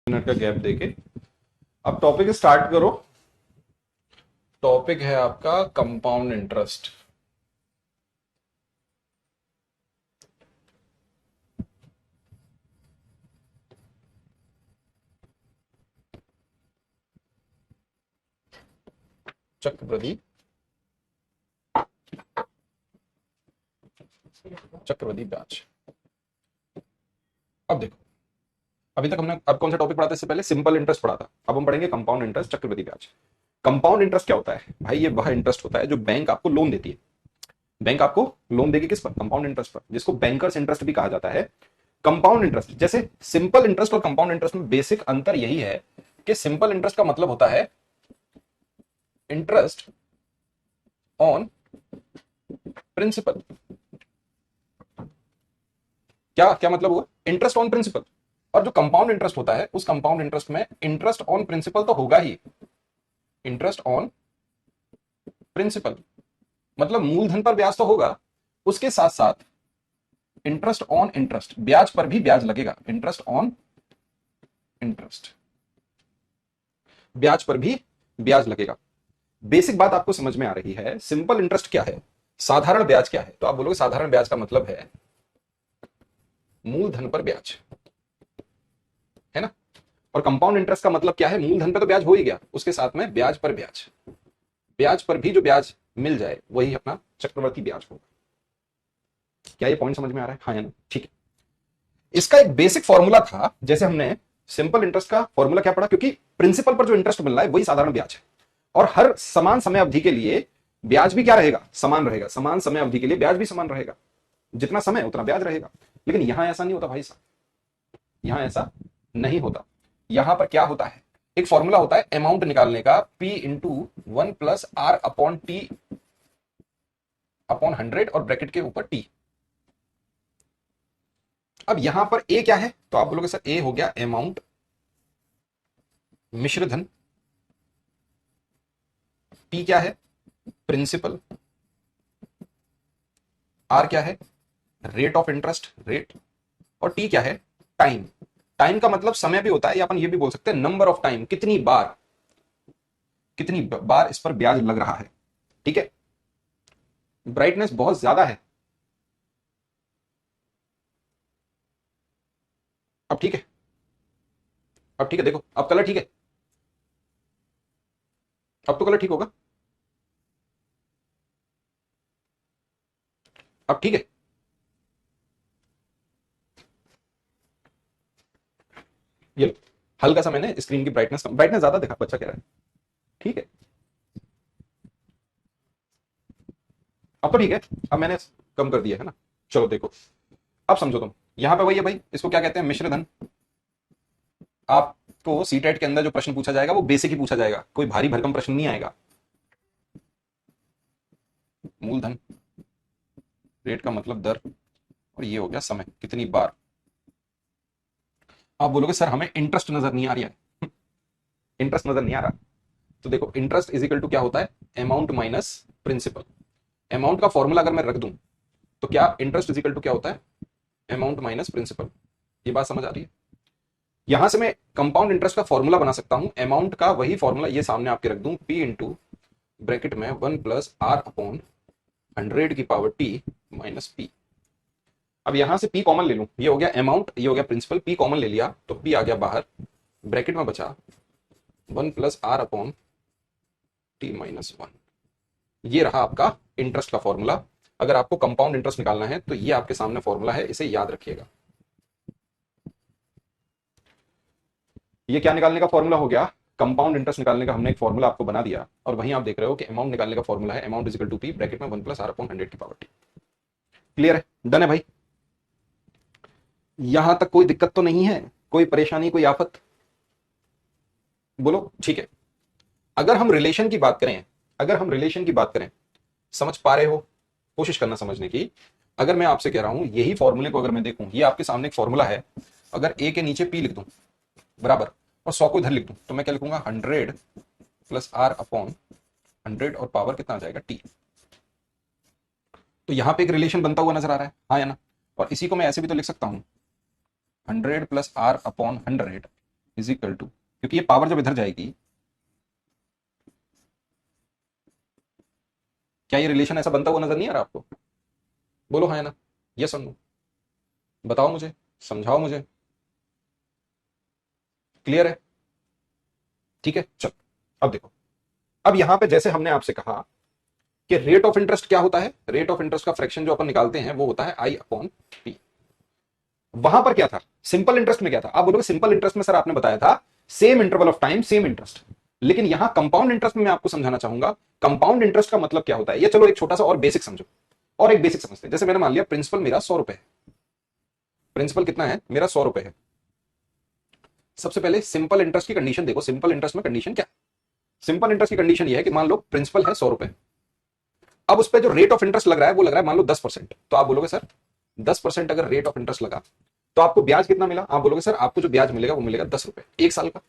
Minute का gap देके अब टॉपिक स्टार्ट करो। टॉपिक है आपका कंपाउंड इंटरेस्ट। चक्रवृद्धि चक्रवृद्धि ब्याज। अब देखो, अभी तक हमने अब कौन सा टॉपिक पढ़ा था? इससे पहले सिंपल इंटरेस्ट पढ़ा था। अब हम पढ़ेंगे कंपाउंड इंटरेस्ट, चक्रवृद्धि ब्याज। कंपाउंड इंटरेस्ट क्या होता है भाई? ये वह इंटरेस्ट होता है जो बैंक आपको लोन देती है। बैंक आपको लोन देगी किस पर? कंपाउंड इंटरेस्ट पर, जिसको बैंकर्स इंटरेस्ट भी कहा जाता है। कंपाउंड इंटरेस्ट जैसे सिंपल इंटरेस्ट और कंपाउंड इंटरेस्ट में बेसिक अंतर यही है कि सिंपल इंटरेस्ट का मतलब होता है इंटरेस्ट ऑन प्रिंसिपल। क्या क्या मतलब हुआ? Interest on principal. और जो कंपाउंड इंटरेस्ट होता है, उस कंपाउंड इंटरेस्ट में इंटरेस्ट ऑन प्रिंसिपल तो होगा ही। इंटरेस्ट ऑन प्रिंसिपल मतलब मूलधन पर ब्याज तो होगा, उसके साथ साथ इंटरेस्ट ऑन इंटरेस्ट, ब्याज पर भी ब्याज लगेगा। इंटरेस्ट ऑन इंटरेस्ट, ब्याज पर भी ब्याज लगेगा। बेसिक बात आपको समझ में आ रही है? सिंपल इंटरेस्ट क्या है, साधारण ब्याज क्या है? तो आप बोलोगे साधारण ब्याज का मतलब है मूलधन पर ब्याज, है ना? और कंपाउंड इंटरेस्ट का मतलब क्या है? मूलधन पे तो ब्याज हो ही गया, उसके साथ में ब्याज पर ब्याज, ब्याज पर भी जो ब्याज मिल जाए वही अपना चक्रवर्ती ब्याज होगा। क्या ये पॉइंट समझ में आ रहा है? हाँ या ना? ठीक है। इसका एक बेसिक फॉर्मूला था, जैसे हमने सिंपल इंटरेस्ट का फॉर्मूला क्या पढ़ा, क्योंकि प्रिंसिपल पर जो इंटरेस्ट मिल रहा है वही साधारण ब्याज है, और हर समान समय अवधि के लिए ब्याज भी क्या रहेगा? समान रहेगा। समान समय अवधि के लिए ब्याज भी समान रहेगा, जितना समय उतना ब्याज रहेगा। लेकिन यहां ऐसा नहीं होता भाई साहब, यहां ऐसा नहीं होता। यहां पर क्या होता है? एक फॉर्मूला होता है अमाउंट निकालने का, P into 1 + R upon T upon 100 और ब्रैकेट के ऊपर T। अब यहां पर ए क्या है? तो आप बोलोगे सर ए हो गया अमाउंट, मिश्रधन। टी क्या है? प्रिंसिपल। आर क्या है? Rate of interest, rate. और टी क्या है? टाइम। टाइम का मतलब समय भी होता है, या अपन ये भी बोल सकते हैं नंबर ऑफ टाइम, कितनी बार, कितनी बार इस पर ब्याज लग रहा है। ठीक है। ब्राइटनेस बहुत ज्यादा है। अब ठीक है, अब ठीक है। देखो अब कलर ठीक है, अब तो कलर ठीक होगा। अब ठीक है। ये लो, हल्का सा मैंने स्क्रीन की ब्राइटनेस, ब्राइटनेस ज्यादा देखा, बच्चा कह रहा है। ठीक है, अब तो ठीक है। अब मैंने कम कर दिया है ना। चलो देखो, अब समझो तुम। यहां पे वही है भाई, इसको क्या कहते हैं? मिश्रधन। आपको सीटेट के अंदर जो प्रश्न पूछा जाएगा वो बेसिक ही पूछा जाएगा, कोई भारी भरकम प्रश्न नहीं आएगा। मूलधन, रेट का मतलब दर, और ये हो गया समय, कितनी बार। आप बोलोगे सर हमें इंटरेस्ट नजर नहीं आ रही है। इंटरेस्ट नजर नहीं आ रहा? तो देखो, इंटरेस्ट इज इक्वल टू क्या होता है? Amount minus principal. अमाउंट का फॉर्मूला अगर मैं रख दूं, तो क्या इंटरेस्ट इज इक्वल टू क्या होता है? Amount minus principal. ये बात समझ आ रही है? यहां से मैं कंपाउंड इंटरेस्ट का फॉर्मूला बना सकता हूं, अमाउंट का वही फॉर्मूला ये सामने आपके रख दूं, पी इंटू ब्रैकेट में 1 + R अपॉन 100 की पावर T माइनस पी। अब यहां से P कॉमन ले लूं, ये हो गया अमाउंट, ये हो गया प्रिंसिपल, P कॉमन ले लिया तो P आ गया बाहर, ब्रैकेट में बचा 1 + R अपॉन T-1। ये रहा आपका इंटरेस्ट का फॉर्मूला। अगर आपको कंपाउंड इंटरेस्ट निकालना है तो ये आपके सामने फॉर्मूला है, इसे याद रखिएगा। ये क्या निकालने का फॉर्मूला हो गया? कंपाउंड इंटरेस्ट निकालने का हमने एक फॉर्मूला आपको बना दिया, और वहीं आप देख रहे हो कि अमाउंट निकालने का फॉर्मूला है amount is equal to P bracket में 1 + R अपॉन 100 की पावर T। क्लियर है? डन है भाई? यहां तक कोई दिक्कत तो नहीं है? कोई परेशानी, कोई आफत? बोलो। ठीक है। अगर हम रिलेशन की बात करें, अगर हम रिलेशन की बात करें, समझ पा रहे हो? कोशिश करना समझने की। अगर मैं आपसे कह रहा हूं यही फॉर्मूले को अगर मैं देखूं, ये आपके सामने एक फॉर्मूला है, अगर ए के नीचे पी लिख दूं बराबर, और 100 को इधर लिख दूं, तो मैं क्या लिखूंगा? 100 + R अपॉन 100 और पावर कितना आ जाएगा? टी। तो यहां पे एक रिलेशन बनता हुआ नजर आ रहा है, हाँ या ना? और इसी को मैं ऐसे भी तो लिख सकता हूं, 100 + R upon 100 is equal to, क्योंकि ये पावर जब इधर जाएगी, क्या ये रिलेशन ऐसा बनता हुआ नजर नहीं आ रहा आपको? बोलो हाँ या ना, यस और नो, बताओ मुझे, समझाओ मुझे। क्लियर है? ठीक है, चलो अब देखो, अब यहां पे जैसे हमने आपसे कहा कि रेट ऑफ इंटरेस्ट क्या होता है, रेट ऑफ इंटरेस्ट का फ्रैक्शन जो अपन निकालते हैं वो होता है आई अपॉन पी। वहां पर क्या था, सिंपल इंटरेस्ट में क्या था? आप बोलोगे सिंपल इंटरेस्ट में सर आपने बताया था same interval of time same interest, लेकिन यहां कंपाउंड इंटरेस्ट में मैं आपको समझाना चाहूंगा कंपाउंड इंटरेस्ट का मतलब क्या होता है। ये चलो एक छोटा सा और बेसिक समझो, और एक बेसिक समझते हैं। जैसे मैंने मान लिया प्रिंसिपल मेरा 100 रुपए है, प्रिंसिपल कितना है मेरा 100 रुपए है। सबसे पहले सिंपल इंटरेस्ट की कंडीशन देखो, सिंपल इंटरेस्ट में कंडीशन क्या है? सिंपल इंटरेस्ट की कंडीशन ये है कि मान लो प्रिंसिपल है 100 रुपए, अब उस पर जो रेट ऑफ इंटरेस्ट लग रहा है वो लग रहा है मान लो 10%। तो आप बोलोगे सर 10% अगर रेट ऑफ इंटरेस्ट लगा तो आपको ब्याज कितना मिला? आप बोलोगे सर आपको जो ब्याज मिलेगा वो मिलेगा 10 रुपए 1 साल का,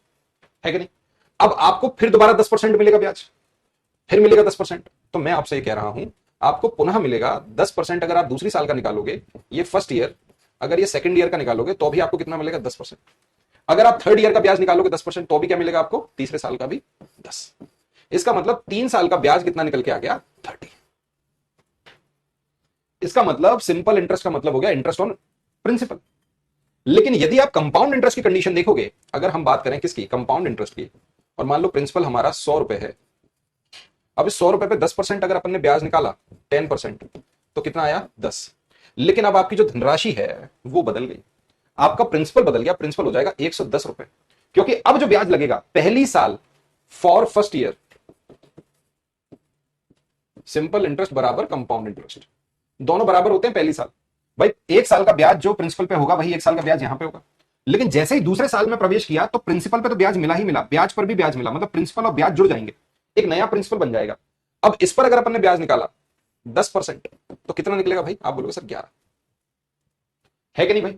है कि नहीं? अब आपको फिर दोबारा 10% मिलेगा ब्याज, फिर मिलेगा 10%। तो मैं आपसे ये कह रहा हूं आपको पुनः मिलेगा 10%। अगर आप दूसरी साल का निकालोगे, ये फर्स्ट ईयर, अगर ये सेकंड ईयर का निकालोगे तो भी आपको कितना मिलेगा? 10%। अगर आप थर्ड ईयर का ब्याज निकालोगे 10% तो भी क्या मिलेगा आपको? तीसरे साल का भी 10। इसका मतलब 3 साल का ब्याज कितना निकल के आ गया? 30। इसका मतलब सिंपल इंटरेस्ट का मतलब हो गया इंटरेस्ट ऑन प्रिंसिपल। लेकिन यदि आप कंपाउंड इंटरेस्ट की कंडीशन देखोगे, अगर हम बात करें किसकी, कंपाउंड इंटरेस्ट की, और मान लो प्रिंसिपल हमारा 100 रुपए है, अब इस 100 रुपए पे 10% अगर अपन ने ब्याज निकाला 10%, तो कितना आया? 10। लेकिन अब आपकी जो धनराशि है वो बदल गई, आपका प्रिंसिपल बदल गया, प्रिंसिपल हो जाएगा 110 रुपए, क्योंकि अब जो ब्याज लगेगा पहली साल for first year, simple interest बराबर कंपाउंड इंटरेस्ट, दोनों बराबर होते हैं पहली साल। भाई 1 साल का ब्याज जो प्रिंसिपल पे होगा वही 1 साल का ब्याज यहां पे होगा। लेकिन जैसे ही दूसरे साल में प्रवेश किया तो प्रिंसिपल पे तो ब्याज मिला ही मिला, ब्याज पर भी ब्याज मिला, मतलब प्रिंसिपल और ब्याज जुड़ जाएंगे, एक नया प्रिंसिपल बन जाएगा। अब इस पर अगर अपन ने ब्याज निकाला 10%, तो कितना निकलेगा भाई? आप बोलोगे सर 11, है कि नहीं भाई?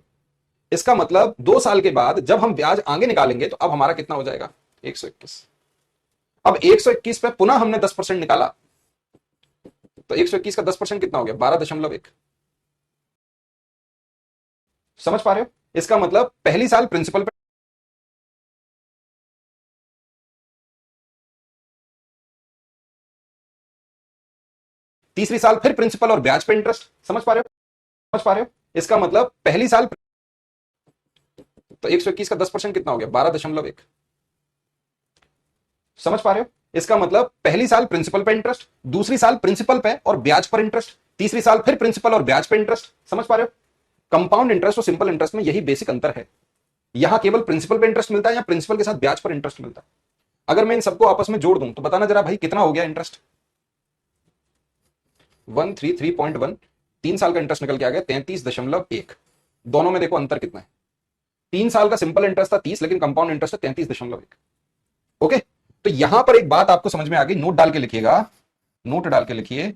इसका मतलब 2 साल के बाद जब हम ब्याज आगे निकालेंगे तो अब हमारा कितना हो जाएगा? 121। अब 121 पे पुनः हमने 10% निकाला, तो 121 का 10% कितना हो गया? 12.1। समझ पा रहे हो? इसका मतलब पहली साल प्रिंसिपल पे, तीसरी साल फिर प्रिंसिपल और ब्याज पे इंटरेस्ट। समझ पा रहे हो? समझ पा रहे हो? इसका मतलब पहली साल, तो 121 का 10% कितना हो गया? 12.1। समझ पा रहे हो? इसका मतलब पहली साल प्रिंसिपल पे इंटरेस्ट, दूसरी साल प्रिंसिपल पे और ब्याज पर इंटरेस्ट, तीसरी साल फिर प्रिंसिपल और ब्याज पे इंटरेस्ट। समझ पा रहे हो? कंपाउंड इंटरेस्ट और सिंपल इंटरेस्ट में यही बेसिक अंतर है। यहां केवल प्रिंसिपल पे इंटरेस्ट मिलता है या प्रिंसिपल के साथ ब्याज पर इंटरेस्ट मिलता है। अगर मैं इन सबको आपस में जोड़ दूं तो बताना जरा भाई कितना हो गया इंटरेस्ट? 133.1, 3 साल का इंटरेस्ट निकल के आ गया 33.1। दोनों में देखो अंतर कितना है? 3 साल का सिंपल इंटरेस्ट था 30, लेकिन कंपाउंड इंटरेस्ट है 33.1। ओके, तो यहां पर एक बात आपको समझ में आ गई, नोट डाल के लिखिएगा, नोट डाल के लिखिए,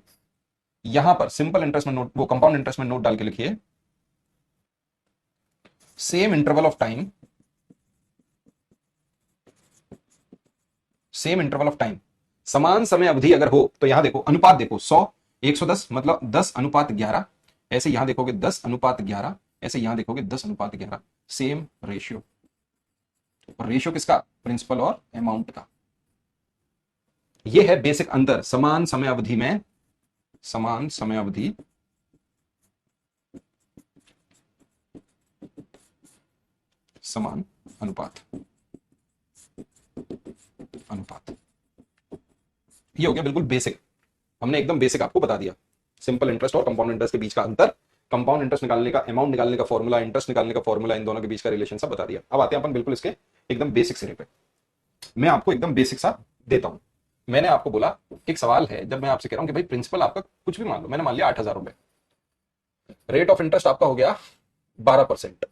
यहां पर सिंपल इंटरेस्ट में नोट, वो कंपाउंड इंटरेस्ट में नोट डाल के लिखिए, same interval of time, same interval of time, समान समय अवधि अगर हो तो यहां देखो अनुपात देखो 100 110, मतलब 10:11। ऐसे यहां देखोगे 10:11, ऐसे यहां देखोगे 10:11, सेम रेशियो। और रेशियो किसका? प्रिंसिपल और अमाउंट का। यह है बेसिक अंतर समान समय अवधि में, समान समय अवधि, समान अनुपात, अनुपात। ये हो गया बिल्कुल बेसिक, हमने एकदम बेसिक आपको बता दिया सिंपल इंटरेस्ट और कंपाउंड इंटरेस्ट के बीच का अंतर, कंपाउंड इंटरेस्ट निकालने का, अमाउंट निकालने का फॉर्मूला, इंटरेस्ट निकालने का फॉर्मूला, इन दोनों के बीच का रिलेशन सब बता दिया। अब आते हैं अपन बिल्कुल इसके एकदम बेसिक सिरे पे। मैं आपको एकदम बेसिक सा देता हूं। मैंने आपको बोला एक सवाल है, जब मैं आपसे कह रहा हूं कि भाई प्रिंसिपल आपका कुछ भी मान लो, मैंने मान लिया 8,000 रुपए, रेट ऑफ इंटरेस्ट आपका हो गया 12%,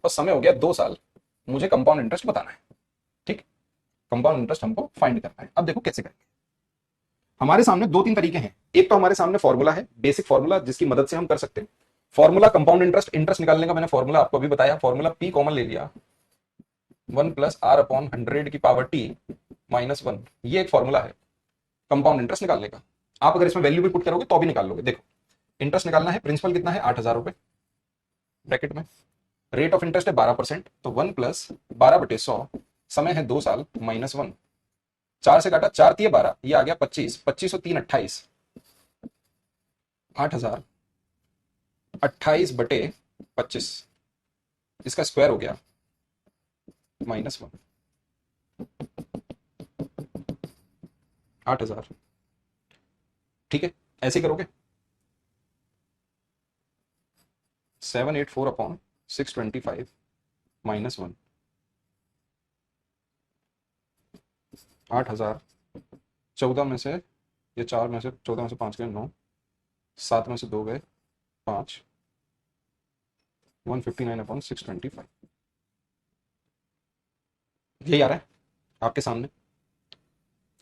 और समय हो गया 2 साल, मुझे कंपाउंड इंटरेस्ट बताना है। ठीक, कंपाउंड इंटरेस्ट हमको फाइंड करना है। अब देखो कैसे करेंगे। हमारे सामने 2-3 तरीके हैं। एक तो हमारे सामने फॉर्मूला है, बेसिक फॉर्मूला, जिसकी मदद से हम कर सकते हैं। फॉर्मूला कंपाउंड इंटरेस्ट, इंटरेस्ट निकालने का मैंने फॉर्मूला आपको अभी बताया, फॉर्मूला पी कॉमन ले लिया, 1+r/100t-1 ये एक फॉर्मूला है कंपाउंड इंटरेस्ट निकालने का। आप अगर इसमें वैल्यू भी पुट करोगे तो भी निकाल लोगे। देखो इंटरेस्ट निकालना है, प्रिंसिपल कितना है? 8,000 रुपए, ब्रैकेट में रेट ऑफ इंटरेस्ट है 12%, तो 1 प्लस 12/100, समय है 2 साल -1, 4 से काटा, 4 3 12, ये आ गया 25, 25 और 3 28, 8,000, 28/25, इसका स्क्वायर हो गया -1, 8,000। ठीक है, ऐसे ही करोगे 784/625 -1, 8,000। 14 में से, ये 4 में से, 14 में से 5 गए 9, 7 में से 2 गए 5, 159/625, यही आ रहा है आपके सामने।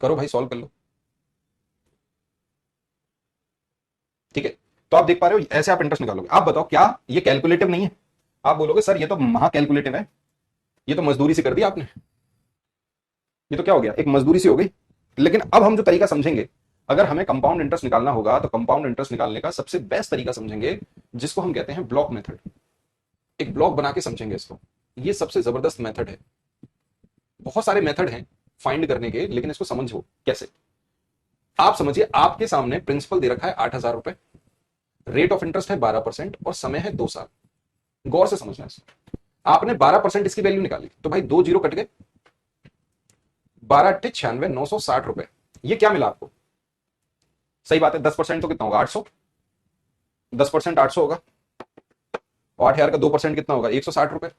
करो भाई, सॉल्व कर लो। ठीक है, तो आप देख पा रहे हो, ऐसे आप इंटरेस्ट निकालोगे। आप बताओ क्या ये कैलकुलेटिव नहीं है? आप बोलोगे सर ये तो महा कैलकुलेटिव है, ये तो मजदूरी से कर दी आपने, ये तो क्या हो गया, एक मजदूरी सी हो गई। लेकिन अब हम जो तरीका समझेंगे, अगर हमें कंपाउंड इंटरेस्ट निकालना होगा तो कंपाउंड इंटरेस्ट निकालने का सबसे बेस्ट तरीका समझेंगे, जिसको हम कहते हैं ब्लॉक मेथड। एक ब्लॉक बना के समझेंगे इसको, ये सबसे जबरदस्त मेथड है। बहुत सारे मेथड हैं फाइंड करने के, लेकिन इसको समझो कैसे। आप समझिए, आपके सामने प्रिंसिपल दे रखा है 8,000 रुपए, रेट ऑफ इंटरेस्ट है 12% और समय है 2 साल। गौर से समझना है, आपने 12% इसकी वैल्यू निकाली, तो भाई 2 जीरो कट गए, 12 8 96, 960 रुपए। ये क्या मिला आपको? सही बात है, 10% तो कितना होगा, 800। 10% 800 होगा, और 8,000 का 2% कितना होगा, 160 रुपए।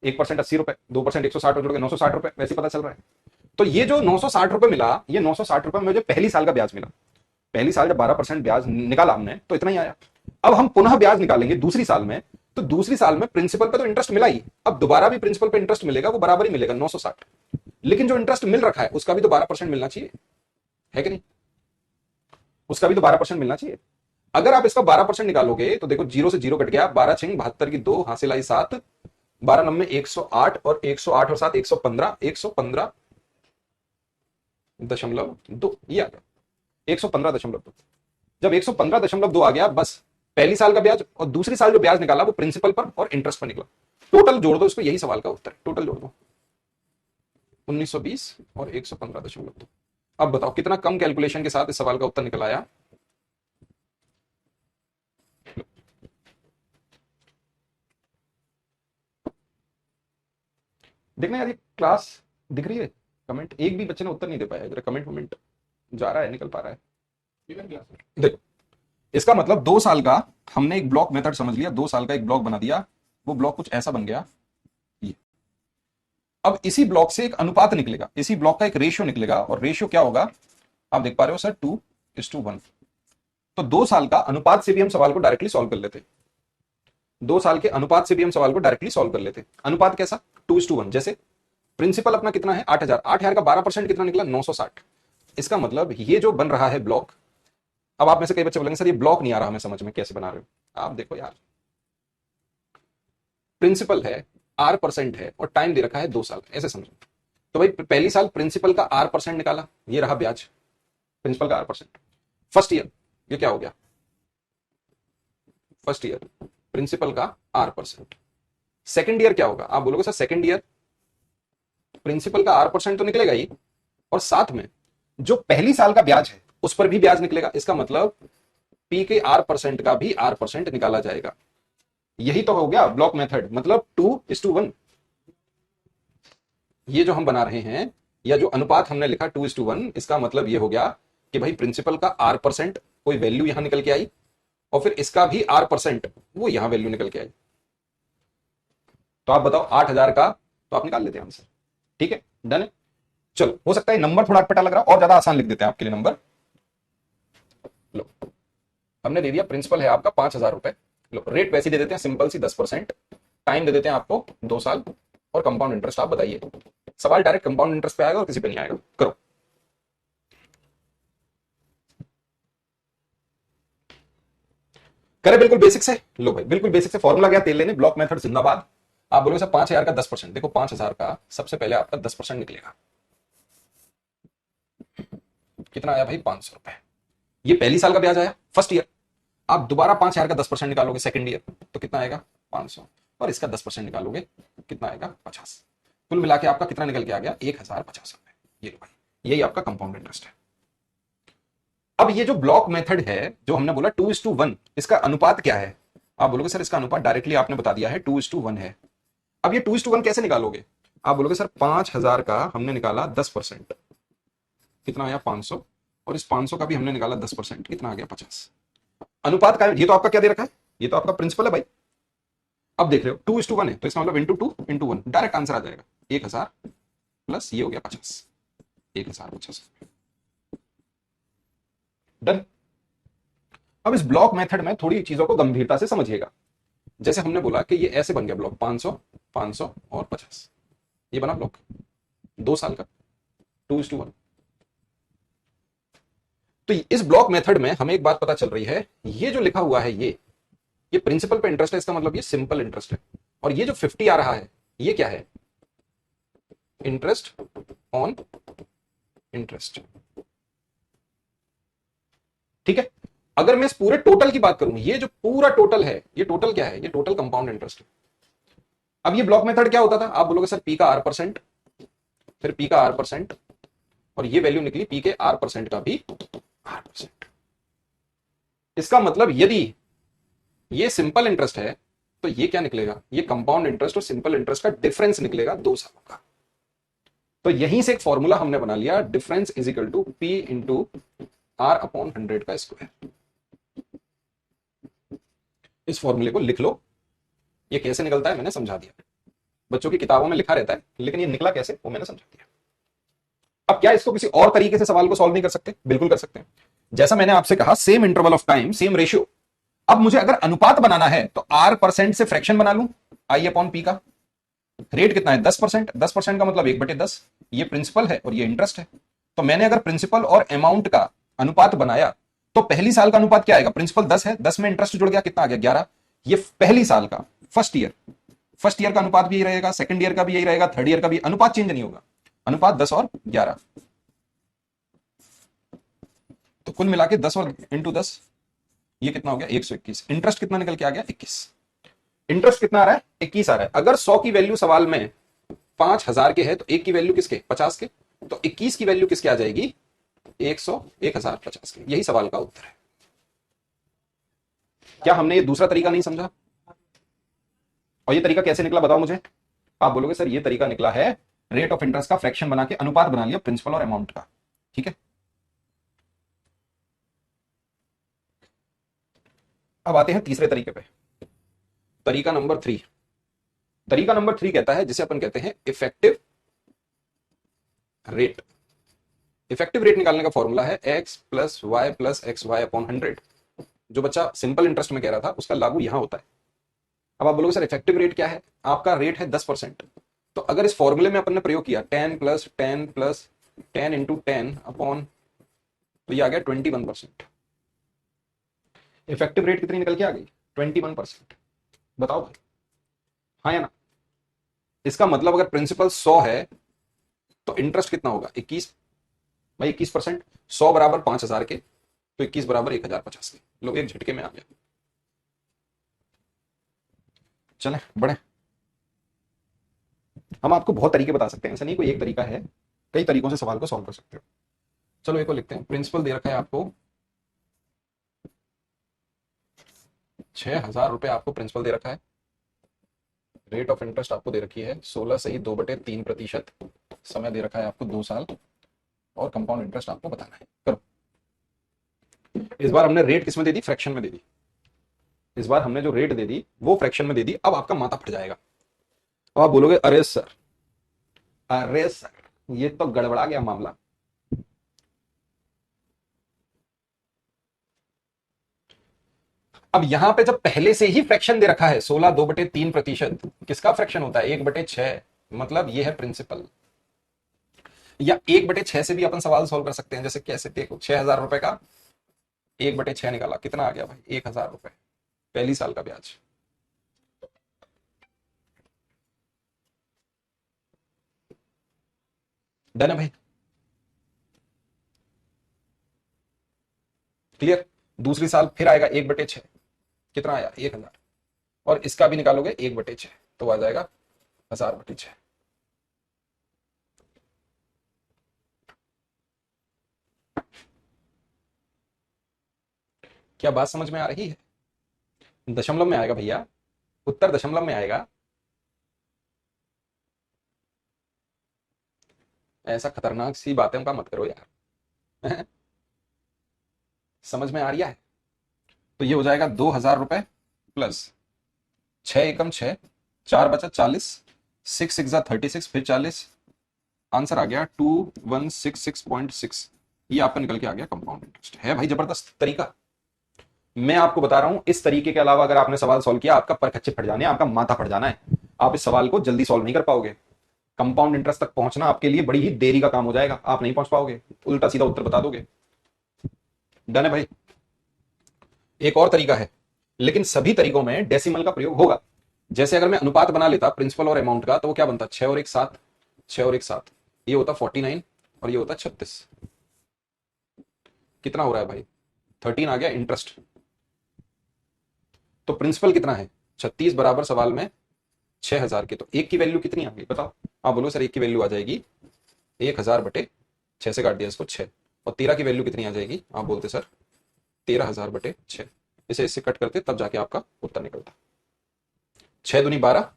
1% 80 रुपए, 2% 160 जोड़ के 960 रुपए, वैसे पता चल रहा है। तो ये जो 960 रुपए मिला, ये 960 रुपए में मुझे पहली साल का ब्याज मिला। पहली साल जब 12% ब्याज निकाला हमने, तो इतना ही आया। अब हम पुनः ब्याज निकालेंगे दूसरी साल में, तो दूसरी साल में प्रिंसिपल पे तो इंटरेस्ट मिला ही, अब दोबारा भी प्रिंसिपल पे इंटरेस्ट मिलेगा, वो बराबर ही मिलेगा 960। लेकिन जो इंटरेस्ट मिल रखा है उसका भी तो 12% मिलना चाहिए, है कि नहीं? उसका भी तो 12% मिलना चाहिए। अगर आप इसका 12% निकालोगे तो देखो, जीरो से जीरो कट गया, 12 छिंग 72 की 2, हासिल आई 7, 12 नंबे 108, और 108 और 7 115, 115.2 ये आ गया, 115.2। जब 115.2 आ गया, बस पहली साल का ब्याज और दूसरी साल जो ब्याज निकाला वो प्रिंसिपल पर और इंटरेस्ट पर निकला। टोटल जोड़ दो इसको, यही सवाल का उत्तर, टोटल जोड़ दो 1920 और 115.2। अब बताओ कितना कम कैलकुलेशन के साथ इस सवाल का उत्तर निकल आया। देखना यार, ये क्लास दिख रही है? कमेंट एक भी बच्चे ने उत्तर नहीं दे पाया, इधर कमेंट वमेंट जा रहा है, निकल पा रहा है। देखो, इसका मतलब 2 साल का हमने एक ब्लॉक मेथड समझ लिया, 2 साल का एक ब्लॉक बना दिया, वो ब्लॉक कुछ ऐसा बन गया ये। अब इसी ब्लॉक से एक अनुपात निकलेगा, इसी ब्लॉक का एक रेशियो निकलेगा, और रेशियो क्या होगा आप देख पा रहे हो सर, 2:1। तो 2 साल का अनुपात से भी हम सवाल को डायरेक्टली सॉल्व कर लेते, 2 साल के अनुपात से भी हम सवाल को डायरेक्टली सॉल्व कर लेते। अनुपात कैसा? 2:1। जैसे प्रिंसिपल अपना कितना है 8,000, 8,000 का 12% कितना निकला, 960। इसका मतलब ये जो बन रहा है ब्लॉक, अब आप में से कई बच्चे बोलेंगे सर ये ब्लॉक नहीं आ रहा हमें समझ में, कैसे बना रहे हो? आप देखो यार, प्रिंसिपल है, R% है, और टाइम दे रखा है 2 साल, ऐसे समझो। तो भाई पहली साल प्रिंसिपल का R% निकाला, ये रहा ब्याज, प्रिंसिपल का R%। फर्स्ट ईयर ये क्या हो गया, फर्स्ट ईयर प्रिंसिपल का R%। सेकेंड ईयर क्या होगा? आप बोलोगे सर सेकेंड ईयर प्रिंसिपल का R% तो निकलेगा ही, और साथ में जो पहली साल का ब्याज है उस पर भी ब्याज निकलेगा। इसका मतलब P के R% का भी R% निकाला जाएगा। यही तो हो गया ब्लॉक मेथड, मतलब 2:1। ये जो हम बना रहे हैं, या जो अनुपात हमने लिखा 2:1, इसका मतलब ये हो गया कि भाई प्रिंसिपल का R% कोई वैल्यू यहां निकल के आई, और फिर इसका भी R% वो यहां वैल्यू निकल के आई। तो आप बताओ 8,000 का तो आप निकाल लेते हैं आंसर। ठीक है, डन है। चलो, हो सकता है नंबर थोड़ा अटपटा लग रहा, और ज्यादा आसान लिख देते हैं आपके लिए नंबर। लो, हमने दे दिया प्रिंसिपल है आपका 5,000 रुपए। लो, रेट वैसी दे देते हैं सिंपल सी 10%, टाइम दे देते हैं आपको 2 साल, और कंपाउंड इंटरेस्ट आप बताइए। सवाल डायरेक्ट कंपाउंड इंटरेस्ट पे आएगा और किसी पे नहीं आएगा। करो। करे बिल्कुल बेसिक से। लो भाई, बिल्कुल बेसिक से फॉर्मूला गया तेल लेने, ब्लॉक मेथड जिंदाबाद। आप बोलोगे सर 5,000 का 10%, देखो 5,000 का सबसे पहले आपका 10% निकलेगा, कितना आया भाई, 500 रुपए। ये पहली साल का ब्याज आया, फर्स्ट ईयर। आप दोबारा 5,000 का 10% निकालोगे सेकंड ईयर, तो कितना आएगा, 500। और इसका 10% निकालोगे, कितना आएगा 50। कुल मिला के आपका कितना निकल के आ गया 1050 रुपए। ये लो भाई, यही आपका कंपाउंड इंटरेस्ट है। अब ये जो ब्लॉक मेथड है, जो हमने बोला 2:1, इसका अनुपात क्या है? आप बोलोगे सर इसका अनुपात डायरेक्टली आपने बता दिया है 2:1 है। अब ये 2:1 कैसे निकालोगे? आप बोलोगे सर 5000 का हमने निकाला 10%, कितना आया 500, और इस 500 का भी हमने निकाला 10%, कितना आ गया 50। अनुपात का ये तो आपका क्या दे रखा है, ये तो आपका प्रिंसिपल है भाई। अब देख रहे हो 2:1 है, तो इसका मतलब *2 × 1, डायरेक्ट आंसर आ जाएगा 1000 प्लस ये हो गया 50, 1050। डन। अब इस ब्लॉक मेथड में थोड़ी चीजों को गंभीरता से समझिएगा। जैसे हमने बोला कि ये ऐसे बन गया ब्लॉक 500, 500 और 50, ये बना ब्लॉक 2 साल का 2:1। तो इस ब्लॉक मेथड में हमें एक बात पता चल रही है, ये जो लिखा हुआ है ये प्रिंसिपल पे इंटरेस्ट है, इसका मतलब ये सिंपल इंटरेस्ट है। और ये जो 50 आ रहा है, ये क्या है? Interest on interest. ठीक है। अगर मैं इस पूरे टोटल की बात करूं, ये जो पूरा टोटल है, ये टोटल क्या है? ये टोटल कंपाउंड इंटरेस्ट है। अब ये ब्लॉक मेथड क्या होता था? आप बोलोगे सर पी का R%, फिर पी का R%, और ये वैल्यू निकली पी के R% का भी R%। इसका मतलब यदि ये सिंपल इंटरेस्ट है, तो ये क्या निकलेगा? ये कंपाउंड इंटरेस्ट और सिंपल इंटरेस्ट का डिफरेंस निकलेगा 2 सालों का। तो यहीं से एक फॉर्मूला हमने बना लिया, difference is equal to P into R/100 का स्क्वायर। इस फॉर्मूले को लिख लो। ये कैसे निकलता है मैंने समझा दिया, बच्चों की किताबों में लिखा रहता है, लेकिन ये निकला कैसे वो मैंने समझा दिया। अब क्या इसको किसी और तरीके से सवाल को सॉल्व नहीं कर सकते? बिल्कुल कर सकते हैं। जैसा मैंने आपसे कहा, same interval of time same ratio. अब मुझे अगर अनुपात बनाना है तो R% से फ्रैक्शन बना लूं I/P का। रेट कितना है? 10%। 10% का मतलब 1/10। ये प्रिंसिपल है और ये इंटरेस्ट है। तो मैंने अगर प्रिंसिपल और अमाउंट का अनुपात बनाया, तो पहली साल का अनुपात क्या आएगा? प्रिंसिपल 10 है, 10 में इंटरेस्ट जुड़ गया, कितना आ गया 11। ये पहली साल का, फर्स्ट ईयर का अनुपात भी यही रहेगा, सेकंड ईयर का भी यही रहेगा, थर्ड ईयर का भी। अनुपात चेंज नहीं होगा, अनुपात 10 और 11। तो कुल मिला के 10 और इंटू 10, ये कितना हो गया 121। इंटरेस्ट कितना निकल के आ गया 21। इंटरेस्ट कितना आ रहा है? 21 आ रहा है। अगर 100 की वैल्यू सवाल में 5000 के है, तो एक की वैल्यू किसके? 50 के। तो 21 की वैल्यू किसके आ जाएगी? 1050 के। यही सवाल का उत्तर है। क्या हमने ये दूसरा तरीका नहीं समझा? और ये तरीका कैसे निकला बताओ मुझे। आप बोलोगे सर ये तरीका निकला है, रेट ऑफ इंटरेस्ट का फ्रैक्शन बना के अनुपात बना लिया प्रिंसिपल और अमाउंट का। ठीक है। अब आते हैं तीसरे तरीके पे, तरीका नंबर 3। तरीका नंबर 3 कहता है, जिसे अपन कहते हैं इफेक्टिव रेट। इफेक्टिव रेट निकालने का फॉर्मूला है x plus Y plus X Y upon 100। जो बच्चा सिंपल इंटरेस्ट में कह रहा था, उसका लागू यहां होता है। अब आप बोलोगे सर इफेक्टिव रेट क्या है? आपका रेट है 10%। तो अगर इस फॉर्मूले में अपन ने प्रयोग किया 10 प्लस 10 प्लस 10 इंटू 10 अपॉन, तो ये आ गया 21%। इफेक्टिव रेट कितनी निकल के आ गई? 21%। बताओ भाई, हाँ या ना? इसका मतलब अगर प्रिंसिपल 100 है, तो इंटरेस्ट कितना होगा? 21। भाई 21%, 100 बराबर 5000 के, तो 21 बराबर 1050 के। लोग एक झटके में आ गया। चले बढ़े। हम आपको बहुत तरीके बता सकते हैं, ऐसा नहीं कोई एक तरीका है, कई तरीकों से सवाल को सॉल्व कर सकते हो। चलो एक को लिखते हैं। प्रिंसिपल दे रखा है आपको 6000 रुपए, आपको प्रिंसिपल दे रखा है। रेट ऑफ इंटरेस्ट आपको दे रखी है 16 सही 2/3%। समय दे रखा है आपको 2 साल, और कंपाउंड इंटरेस्ट आपको बताना है। करो। इस बार हमने रेट किसमें दे दी? फ्रैक्शन में दे दी। इस बार हमने जो रेट दे दी वो फ्रैक्शन में दे दी। अब आपका माथा फट जाएगा, तो आप बोलोगे अरे सर, अरे सर ये तो गड़बड़ा गया मामला। अब यहां पे जब पहले से ही फ्रैक्शन दे रखा है 16 2/3%, किसका फ्रैक्शन होता है? 1/6। मतलब ये है प्रिंसिपल। या 1/6 से भी अपन सवाल सॉल्व कर सकते हैं। जैसे कैसे? देखो 6000 रुपए का 1/6 निकाला, कितना आ गया भाई? 1000 रुपए, पहली साल का ब्याज। डन है भाई? क्लियर? दूसरी साल फिर आएगा 1/6, कितना आया? 1000। और इसका भी निकालोगे 1/6, तो आ जाएगा 1000/6। क्या बात समझ में आ रही है? दशमलव में आएगा भैया, उत्तर दशमलव में आएगा। ऐसा खतरनाक सी बातें का मत करो यार। समझ में आ रहा है? तो ये हो जाएगा 2000 रुपए प्लस 6 एकम 6, 4 बचा 40, 6 6 36, फिर 40, आंसर आ गया 2166.6। ये आपका निकल के आ गया कंपाउंड इंटरेस्ट। है भाई जबरदस्त तरीका। मैं आपको बता रहा हूं, इस तरीके के अलावा अगर आपने सवाल सॉल्व किया, आपका पर कच्चे फट जाने, आपका माथा फट जाना है। आप इस सवाल को जल्दी सॉल्व नहीं कर पाओगे। कंपाउंड इंटरेस्ट तक पहुंचना आपके लिए बड़ी ही देरी का काम हो जाएगा, आप नहीं पहुंच पाओगे, उल्टा सीधा उत्तर बता दोगे। डन है भाई? एक और तरीका है, लेकिन सभी तरीकों में डेसिमल का प्रयोग होगा। जैसे अगर मैं अनुपात बना लेता प्रिंसिपल और अमाउंट का, तो वो क्या बनता? 6 और 1 7, 6 और 1 7, ये होता 49 और ये होता 36। कितना हो रहा है भाई? 13 आ गया इंटरेस्ट। तो प्रिंसिपल कितना है? 36 बराबर सवाल में 6000 के। तो एक की वैल्यू कितनी आ गई बताओ? आप बोलो सर एक की वैल्यू आ जाएगी 1000/6 से काट दिया इसको 6। और 13 की वैल्यू कितनी आ जाएगी? आप बोलते सर 13000/6। इसे इससे कट करते तब जाके आपका उत्तर निकलता। 6 दूनी 12,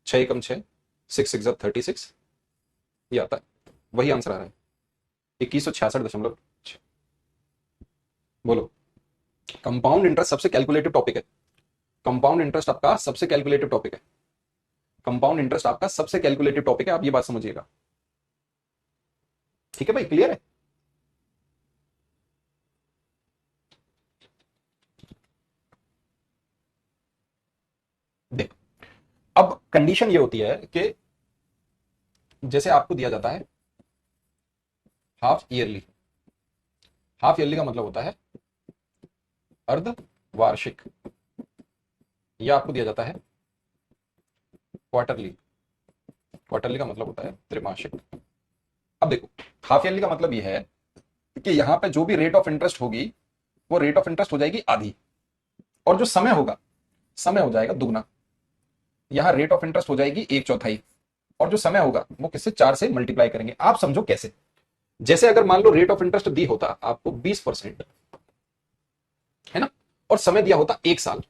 6 एकम 6, 6 6 36, ये आता है। वही आंसर आ रहा है 2166.6। बोलो, कंपाउंड इंटरेस्ट सबसे कैलकुलेटिव टॉपिक है। कंपाउंड इंटरेस्ट आपका सबसे कैलकुलेटिव टॉपिक है। कंपाउंड इंटरेस्ट आपका सबसे कैलकुलेटिव टॉपिक है, आप ये बात समझिएगा। ठीक है भाई, क्लियर है? देखो, अब कंडीशन ये होती है कि जैसे आपको दिया जाता है हाफ ईयरली। हाफ ईयरली का मतलब होता है अर्ध वार्षिक, या आपको दिया जाता है क्वार्टरली। क्वार्टरली का मतलब होता है त्रैमासिक। अब देखो, हाफ ईयरली का मतलब यह है कि यहां पे जो भी रेट ऑफ इंटरेस्ट होगी, वो रेट ऑफ इंटरेस्ट हो जाएगी आधी, और जो समय होगा, समय हो जाएगा दुगना। यहां रेट ऑफ इंटरेस्ट हो जाएगी 1/4, और जो समय होगा वो किससे? 4 से मल्टीप्लाई करेंगे। आप समझो कैसे। जैसे अगर मान लो रेट ऑफ इंटरेस्ट दी होता आपको 20%, है ना, और समय दिया होता 1 साल,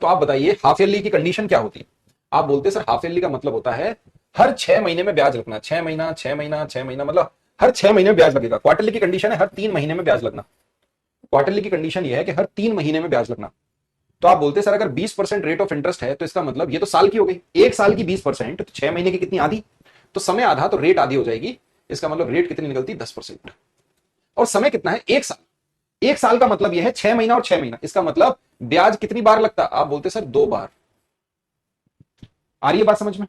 तो आप बताइए हाफ ईयरली की कंडीशन क्या होती? आप बोलते सर हाफ ईयरली का मतलब होता है हर 6 महीने में ब्याज लगना। 6 महीना 6 महीना 6 महीना, मतलब हर 6 महीने में ब्याज लगेगा। क्वार्टरली की कंडीशन है हर 3 महीने में ब्याज लगना। क्वार्टरली की कंडीशन यह है कि हर 3 महीने में ब्याज लगना। तो आप बोलते सर अगर 20% रेट ऑफ इंटरेस्ट है, तो इसका मतलब ये तो साल की हो गई, 1 साल की 20%, तो 6 महीने की कितनी? आधी। तो समय आधा, तो रेट आधी हो जाएगी। इसका मतलब रेट कितनी निकलती? 10%। और समय कितना है? 1 साल। 1 साल का मतलब यह है 6 महीना और 6 महीना। इसका मतलब ब्याज कितनी बार लगता? आप बोलते सर 2 बार। आ रही है बात समझ में?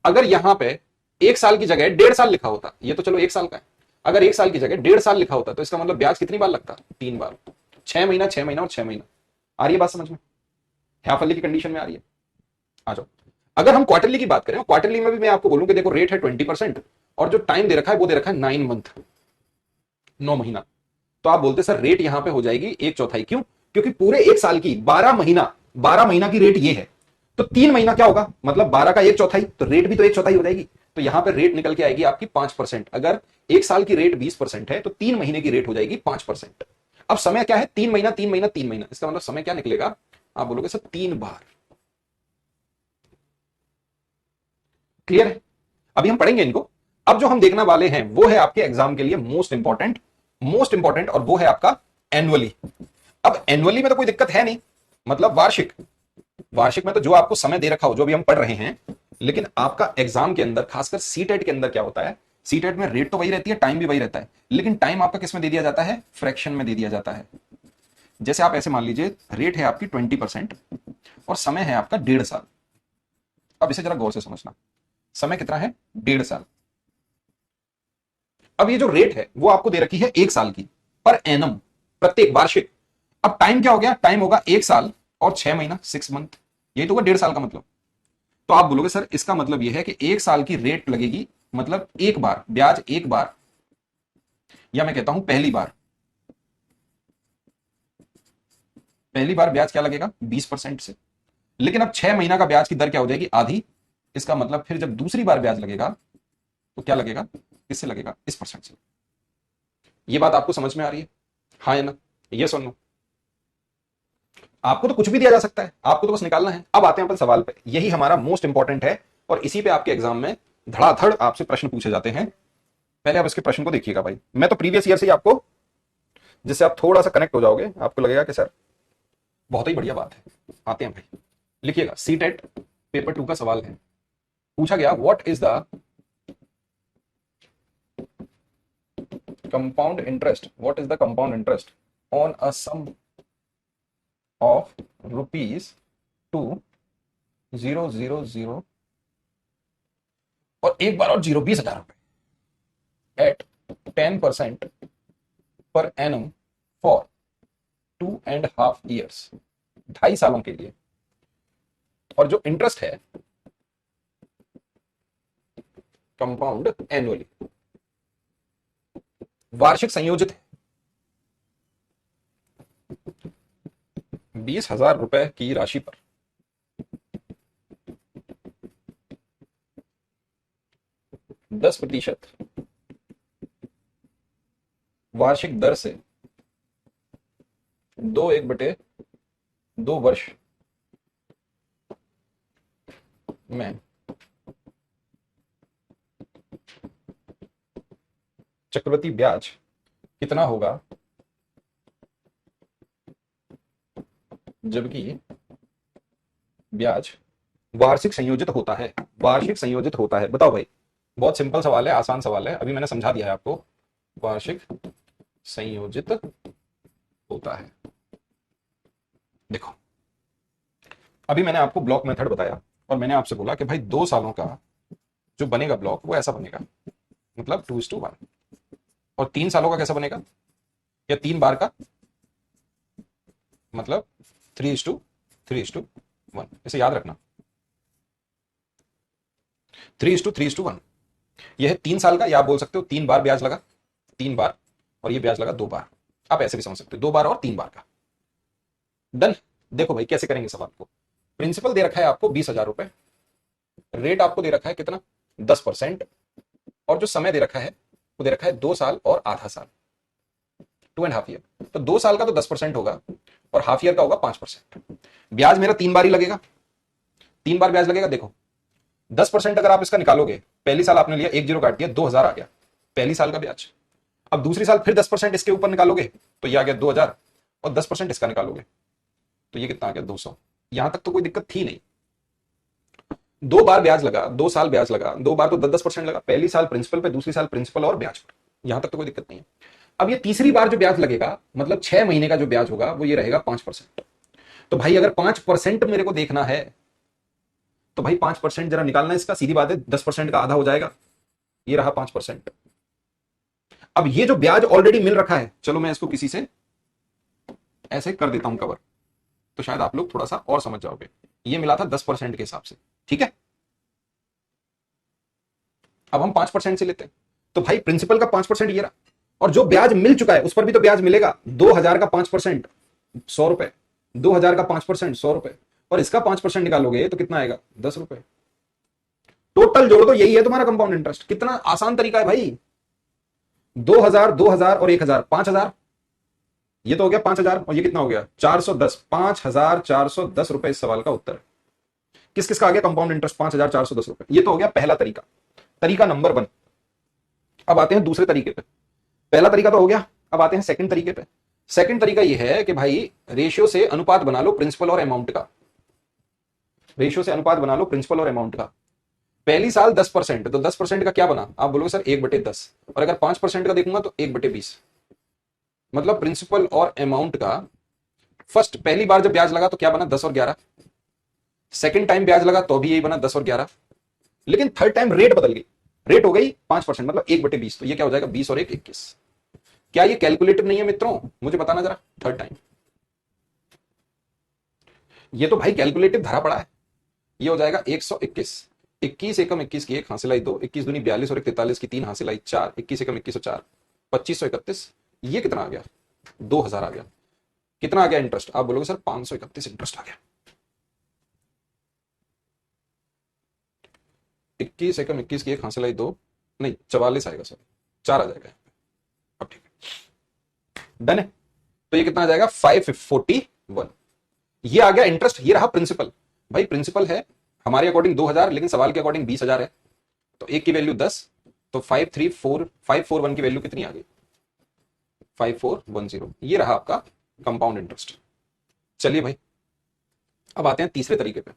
अगर यहां पे 1 साल की जगह 1.5 साल लिखा होता, ये तो चलो 1 साल का है, अगर 1 साल की जगह 1.5 साल लिखा होता, तो इसका मतलब ब्याज कितनी बार लगता? 3 बार। 6 महीना 6 महीना और 6 महीना। आ रही है बात समझ में? हाफ ईयरली की कंडीशन में आ रही है? आ जाओ। अगर हम क्वार्टरली की बात करें, क्वार्टरली में भी मैं आपको बोलूं कि देखो रेट है 20%, और जो टाइम दे रखा है वो दे रखा है 9 मंथ, 9 महीना। तो आप बोलते सर रेट यहां पे हो जाएगी 1/4। क्यों? क्योंकि पूरे 1 साल की 12 महीना, 12 महीना की रेट ये है, तो 3 महीना क्या होगा? मतलब 12 का 1/4, तो रेट भी तो 1/4 हो जाएगी। तो यहां पे रेट निकल के आएगी आपकी 5%। अगर 1 साल की रेट 20% है, तो 3 महीने की रेट हो जाएगी 5%। अब समय क्या है? 3 महीना 3 महीना 3 महीना। इसका मतलब समय क्या निकलेगा? आप बोलोगे सर 3 बार। क्लियर है? अभी हम पढ़ेंगे इनको। अब जो हम देखने वाले हैं वो है आपके एग्जाम के लिए मोस्ट इंपॉर्टेंट, मोस्ट इंपॉर्टेंट, और वो है आपका एनुअली। अब एनुअली में तो कोई दिक्कत है नहीं, मतलब वार्षिक। वार्षिक में तो जो आपको समय दे रखा हो, जो भी हम पढ़ रहे हैं। लेकिन आपका एग्जाम के अंदर, खासकर सीटेट के अंदर क्या होता है? सीटेट में रेट तो वही रहती है, टाइम भी वही रहता है, लेकिन टाइम आपका किस में दे दिया जाता है? फ्रैक्शन में दे दिया जाता है। जैसे आप ऐसे मान लीजिए, रेट है आपकी 20% और समय है आपका 1.5 साल। अब इसे जरा गौर से समझना, समय कितना है? 1.5 साल। अब ये जो रेट है वो आपको दे रखी है 1 साल की, पर एनम, प्रत्येक वार्षिक। अब टाइम क्या हो गया? टाइम होगा 1 साल और 6 महीना, 6 मंथ। यही तो होगा 1.5 साल का मतलब। तो आप बोलोगे सर इसका मतलब यह है कि 1 साल की रेट लगेगी, मतलब एक बार ब्याज, एक बार, या मैं कहता हूं पहली बार। पहली बार ब्याज क्या लगेगा? 20% से। लेकिन अब 6 महीना का ब्याज की दर क्या हो जाएगी, आधी। इसका मतलब फिर जब दूसरी बार ब्याज लगेगा तो क्या लगेगा, किससे लगेगा, इस परसेंट से। ये बात आपको समझ में आ रही है, हाँ या ना, ये सुन लो। आपको तो कुछ भी दिया जा सकता है, आपको तो बस निकालना है। अब आते हैं अपन सवाल पे, यही हमारा मोस्ट इंपॉर्टेंट है और इसी पे आपके एग्जाम में धड़ाधड़ आपसे प्रश्न पूछे जाते हैं। पहले आप इसके प्रश्न को देखिएगा भाई, मैं तो प्रीवियस ईयर से ही आपको, जिससे आप थोड़ा सा कनेक्ट हो जाओगे, आपको लगेगा कि सर बहुत ही बढ़िया बात है। आते हैं भाई, लिखिएगा, सी टेट पेपर 2 का सवाल है। पूछा गया, what is the compound interest, what is the compound interest on a sum of ₹2,000 और एक बार और 20,000 रुपए eight 10% per annum for 2.5 years, 2.5 सालों के लिए। और जो इंटरेस्ट है कंपाउंड एनुअली, वार्षिक संयोजित है 20,000 रुपए की राशि पर 10% वार्षिक दर से 2/1/2 वर्ष में चक्रवृद्धि ब्याज कितना होगा, जबकि ब्याज वार्षिक संयोजित होता है, वार्षिक संयोजित होता है। बताओ भाई, बहुत सिंपल सवाल है, आसान सवाल है, अभी मैंने समझा दिया है आपको। वार्षिक संयोजित होता है। देखो, अभी मैंने आपको ब्लॉक मेथड बताया और मैंने आपसे बोला कि भाई 2 सालों का जो बनेगा ब्लॉक वो ऐसा बनेगा, मतलब 2:1। और 3 सालों का कैसा बनेगा, या 3 बार का, मतलब 3:3:1। इसे याद रखना, 3:3:1। यह है 3 साल का, या आप बोल सकते हो 3 बार ब्याज लगा, 3 बार, और ये ब्याज लगा 2 बार। आप ऐसे भी समझ सकते हो, 2 बार और 3 बार का। डन। देखो भाई कैसे करेंगे सवाल को। प्रिंसिपल दे रखा है आपको 20,000 रुपए, रेट आपको दे रखा है कितना, 10%, और जो समय दे रखा है वो दे रखा है 2 साल और आधा साल, 2.5 ईयर। तो 2 साल का तो 10% होगा और हाफ ईयर का होगा 5%। ब्याज मेरा 3 बार ही लगेगा, 3 बार ब्याज लगेगा। देखो 10% अगर आप इसका निकालोगे, पहली साल आपने लिया, 1 0 काट दिया, 2,000 आ गया पहली साल का ब्याज। अब दूसरी साल फिर 10% इसके ऊपर निकालोगे तो ये आ गया 2,000, और 10% इसका निकालोगे तो ये कितना आ गया, 200। यहां तक तो कोई दिक्कत थी नहीं। 2 बार ब्याज लगा, 2 साल ब्याज लगा, 2 बार तो 10-10% लगा, पहली साल प्रिंसिपल पे, दूसरी साल प्रिंसिपल और ब्याज पर। यहां तक तो कोई दिक्कत नहीं है। अब ये तीसरी बार जो ब्याज लगेगा, मतलब 6 महीने का जो ब्याज होगा वो ये रहेगा 5%। तो भाई अगर 5% मेरे को देखना है तो भाई 5% जरा निकालना है इसका, सीधी बात है, 10% का आधा हो जाएगा, ये रहा 5%। अब ये जो ब्याज ऑलरेडी मिल रखा है, चलो मैं इसको किसी से ऐसे कर देता हूं कवर, तो शायद आप लोग थोड़ा सा और समझ जाओगे। ये मिला था 10% के हिसाब से, ठीक है। अब हम 5% से लेते हैं, तो भाई प्रिंसिपल का 5% ये रहा, और जो ब्याज मिल चुका है उस पर भी तो ब्याज मिलेगा। 2,000 का 5% 100 रुपए, 2,000 का 5% 100 रुपए, और इसका 5% निकालोगे तो कितना आएगा, 10 रुपए। टोटल जोड़ दो, यही है तुम्हारा कंपाउंड इंटरेस्ट। कितना आसान तरीका है भाई। 2,000, 2,000 और 1,000, 5,000। ये तो हो गया 5,000, और ये कितना हो गया, 410। 5,410 रुपए इस सवाल का उत्तर है। किस किस का आ गया कंपाउंड इंटरेस्ट, 5,410 रुपए। ये तो हो गया पहला तरीका, तरीका नंबर 1। अब आते हैं दूसरे तरीके पे। पहला तरीका तो हो गया, अब आते हैं सेकंड तरीके पे। सेकंड तरीका ये है कि भाई रेशियो से अनुपात बना लो प्रिंसिपल और अमाउंट का, रेशियो से अनुपात बना लो प्रिंसिपल और अमाउंट का। पहली साल 10%, तो 10% का क्या बना, आप बोलोगे सर 1/10, और अगर 5% का देखूंगा तो 1/20। मतलब प्रिंसिपल और अमाउंट का फर्स्ट, पहली बार जब ब्याज लगा तो क्या बना, 10 और 11। सेकंड टाइम ब्याज लगा तो भी यही बना, 10 और 11। लेकिन थर्ड टाइम रेट बदल गई, रेट हो गई 5%, मतलब 1/20, तो ये क्या हो जाएगा, 20 और 1 21। क्या ये कैलकुलेटिव नहीं है मित्रों, मुझे बताना जरा। थर्ड टाइम, ये तो भाई कैलकुलेटिव धरा पड़ा है। ये हो जाएगा 121। 21 एकम 21 की 1 हासिल आई 2, 21 दूनी 42 और 43 की 3 हासिल आई 4, 21 एकम 21 और 4, 2531। ये कितना आ गया, 2,000 आ गया। कितना आ गया इंटरेस्ट, आप बोलोगे सर 531 इंटरेस्ट आ गया। 21 एकम 21 की 1 हासिल आई 2, नहीं 44 आएगा सर, 4 आ जाएगा। अब ठीक है, डन है। तो ये कितना आ जाएगा 541। ये आ गया इंटरेस्ट, ये रहा प्रिंसिपल। भाई प्रिंसिपल है हमारे अकॉर्डिंग 2000, लेकिन सवाल के अकॉर्डिंग 20,000 है, तो एक की वैल्यू 10, तो 541 की वैल्यू कितनी आ गई 5410। ये रहा आपका कंपाउंड इंटरेस्ट। चलिए भाई अब आते हैं तीसरे तरीके पे।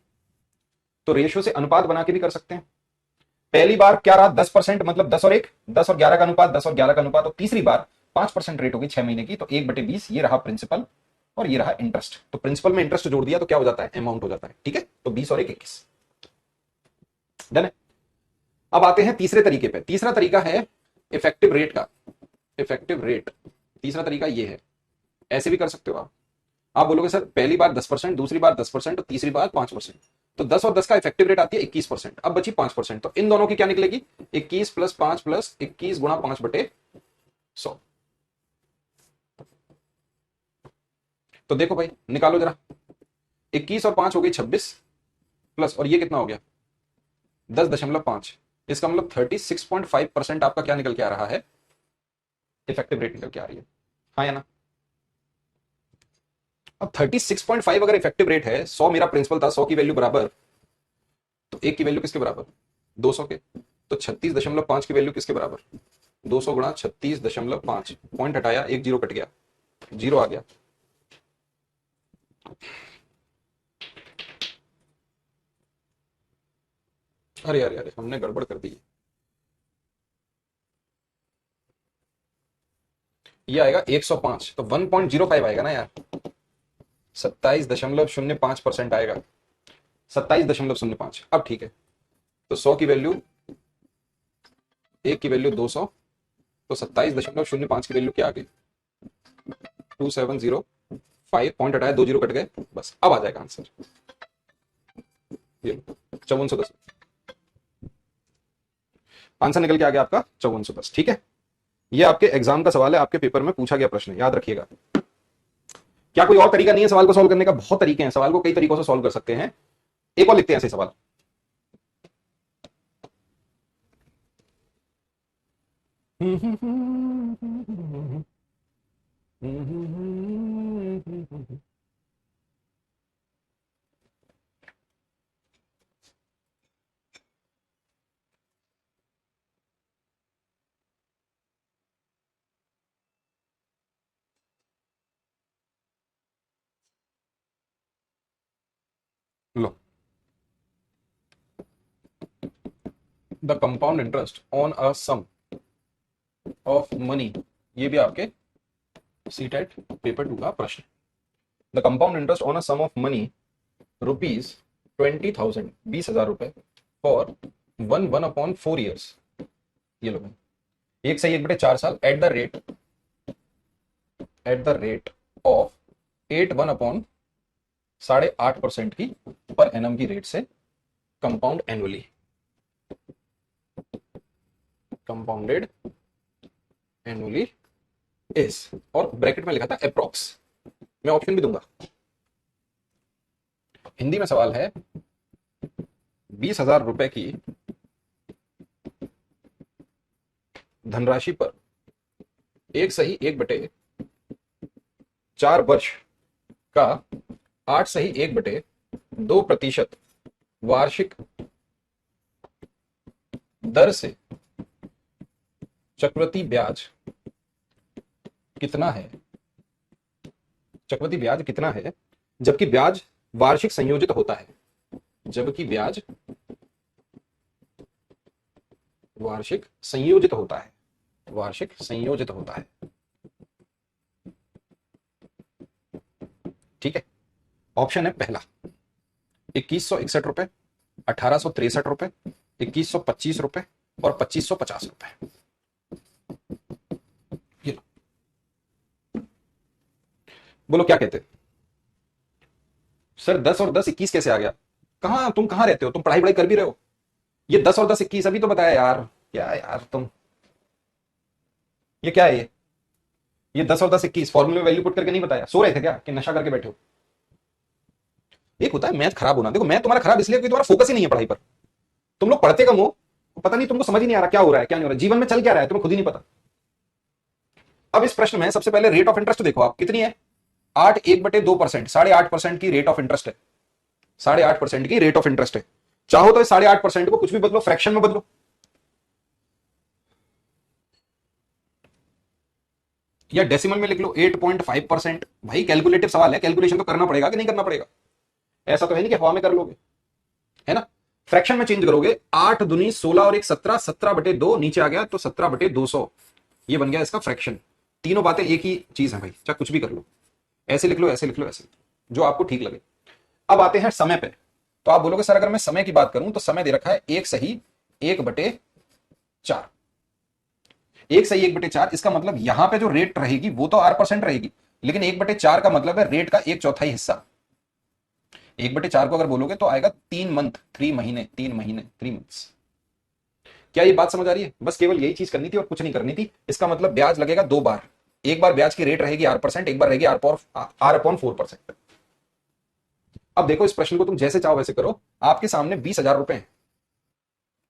तो रेशियो से अनुपात बना के भी कर सकते हैं। पहली बार क्या रहा 10%, मतलब 10 और 1, 10 और 11 का अनुपात, 10 और 11 का अनुपात। तो तीसरी बार 5% रेट होगी 6 महीने की, तो 1/20। ये रहा प्रिंसिपल और ये रहा इंटरेस्ट। तो प्रिंसिपल में इंटरेस्ट जोड़ दिया तो क्या हो जाता है, अमाउंट हो जाता है। ठीक है, तो 20 और 1 21। डन है। अब आते हैं तीसरे तरीके पे। तीसरा तरीका है इफेक्टिव रेट का। इफेक्टिव रेट तीसरा तरीका ये है, ऐसे भी कर सकते हो आप बोलोगे सर पहली बार 10%, दूसरी बार 10% और तीसरी बार 5%, तो 10 और 10 का इफेक्टिव रेट आती है 21%। अब बची 5%, तो इन दोनों की क्या निकलेगी 21 + 5 + 21 × 5/100। तो देखो भाई निकालो जरा, 21 और 5 हो गई 26, प्लस और ये कितना हो गया 10.5। इसका मतलब 36.5% आपका क्या निकल के आ रहा है, इफेक्टिव रेट निकल के आ रही है। हाँ या ना। अब 36.5 अगर इफेक्टिव रेट है, 100 मेरा प्रिंसिपल था, 100 की वैल्यू बराबर, तो एक की वैल्यू किसके बराबर 200 के, तो 36.5 की वैल्यू किसके बराबर 200 × 36.5। पॉइंट हटाया, एक जीरो कट गया, जीरो आ गया। अरे अरे अरे हमने गड़बड़ कर दी। ये आएगा 105, तो 1.05 आएगा ना यार, 27.05% आएगा, 27.05। अब ठीक है, तो 100 की वैल्यू, एक की वैल्यू 200, तो 27.05 की वैल्यू क्या आ गई 2705। पॉइंट हटाया, 2 जीरो कट गए, बस अब आ जाएगा आंसर। ये 5410 आंसर निकल के आ गया आपका 5410। ठीक है, ये आपके एग्जाम का सवाल है, आपके पेपर में पूछा गया प्रश्न है, याद रखिएगा। क्या कोई और तरीका नहीं है सवाल को सॉल्व करने का? बहुत तरीके हैं, सवाल को कई तरीकों से सॉल्व कर सकते हैं। एक और लिखते हैं ऐसे सवाल। लो, the compound interest on a sum of money, ये भी आपके सीटेट पेपर 2 का प्रश्न। The compound interest on a sum of money ₹20,000, 20,000 रुपए, फॉर 1/4 ईयर्स। ये लो, 1/4 साल, एट द रेट ऑफ 8/8% की पर एनम की रेट से compound annually, compounded annually is, और ब्रैकेट में लिखा था अप्रोक्स। मैं ऑप्शन भी दूंगा। हिंदी में सवाल है 20,000 रुपए की धनराशि पर 1/1/4 वर्ष का 8/1/2% वार्षिक दर से चक्रवृद्धि ब्याज कितना है, चक्रवृद्धि ब्याज कितना है, जबकि ब्याज वार्षिक संयोजित होता है, जबकि ब्याज वार्षिक संयोजित होता है, वार्षिक संयोजित होता है। ठीक है, ऑप्शन है पहला 2161 रुपए, 1863 रुपए, 2125 रुपए और 2550 रुपए। बोलो क्या कहते? सर 10 और 10 21 कैसे आ गया? कहां तुम, कहां रहते हो तुम, पढ़ाई कर भी रहे हो? ये 10 और 10 21 अभी तो बताया यार, क्या यार तुम, ये क्या है ये 10 और 10 21 फॉर्मूले में वैल्यू पुट करके नहीं बताया? सो रहे थे क्या कि नशा करके बैठे हो? एक होता है मैथ खराब होना, देखो मैथ तुम्हारा खराब इसलिए क्योंकि तुम्हारा फोकस ही नहीं है पढ़ाई पर। तुम लोग पढ़ते कम हो, पता नहीं, तुमको समझ ही नहीं आ रहा क्या हो रहा है क्या नहीं हो रहा है, जीवन में चल क्या रहा है तुम्हें खुद ही नहीं पता। अब इस प्रश्न में सबसे पहले रेट ऑफ इंटरेस्ट देखो आप कितनी है, 8 1/2%, 8.5% की रेट ऑफ इंटरेस्ट है, 8.5% की रेट ऑफ इंटरेस्ट है। चाहो तो 8.5% को कुछ भी बदलो, फ्रैक्शन में बदलो, या डेसिमल में लिख लो 8.5%। भाई कैलकुलेटिव सवाल है, कैलकुलेशन तो करना पड़ेगा कि नहीं करना पड़ेगा, ऐसा तो है नहीं कि हवा में कर लोगे, है ना। फ्रैक्शन में चेंज करोगे, 8 दूनी 16 और 1 17, 17/2 नीचे आ गया तो 17/200, ये बन गया इसका फ्रैक्शन। तीनों बातें एक ही चीज है भाई, चाहे कुछ भी कर लो, ऐसे लिख लो ऐसे लिख लो ऐसे, जो आपको ठीक लगे। अब आते हैं समय पे, तो आप बोलोगे सर अगर मैं समय की बात करूं तो समय दे रखा है 1 सही 1/4, 1 सही 1/4, इसका मतलब यहां पे जो रेट रहेगी वो तो 8% रहेगी, लेकिन 1/4 का मतलब है रेट का 1/4 हिस्सा। 1/4 को अगर बोलोगे तो आएगा 3 मंथ, 3 महीने, 3 महीने, 3 मंथ्स। क्या ये बात समझ आ रही है? बस केवल यही चीज करनी थी और कुछ नहीं करनी थी। इसका मतलब ब्याज लगेगा 2 बार, एक बार ब्याज की रेट रहेगी 8%, एक बार रहेगी R/4%। अब देखो इस प्रश्न को तुम जैसे चाहो वैसे करो, आपके सामने 20,000 रुपए हैं।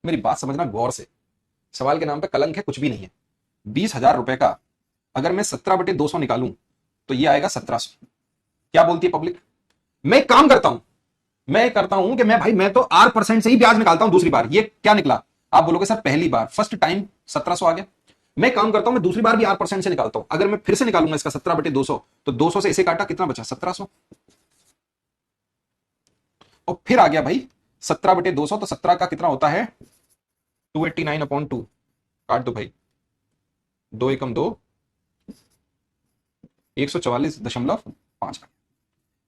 मेरी बात समझना गौर से, सवाल के नाम पे कलंक है कुछ भी नहीं है। 20,000 रुपए का अगर मैं 17/200 निकालूं तो ये आएगा 1700। क्या बोलती है पब्लिक? मैं एक काम करता हूं, मैं करता हूं कि मैं भाई मैं तो R% से ही ब्याज निकालता हूं दूसरी बार। ये क्या निकला? आप बोलोगे सर पहली बार फर्स्ट टाइम 1700 आ गया। मैं काम करता हूं, मैं दूसरी बार भी R% से निकालता हूं। अगर मैं फिर से निकालूंगा इसका 17/200 तो 200 से इसे काटा, कितना बचा? 1700। और फिर आ गया भाई 17/200, तो 17 का कितना होता है? 289/2। काट दो भाई, 2 एकम 2, 144.5।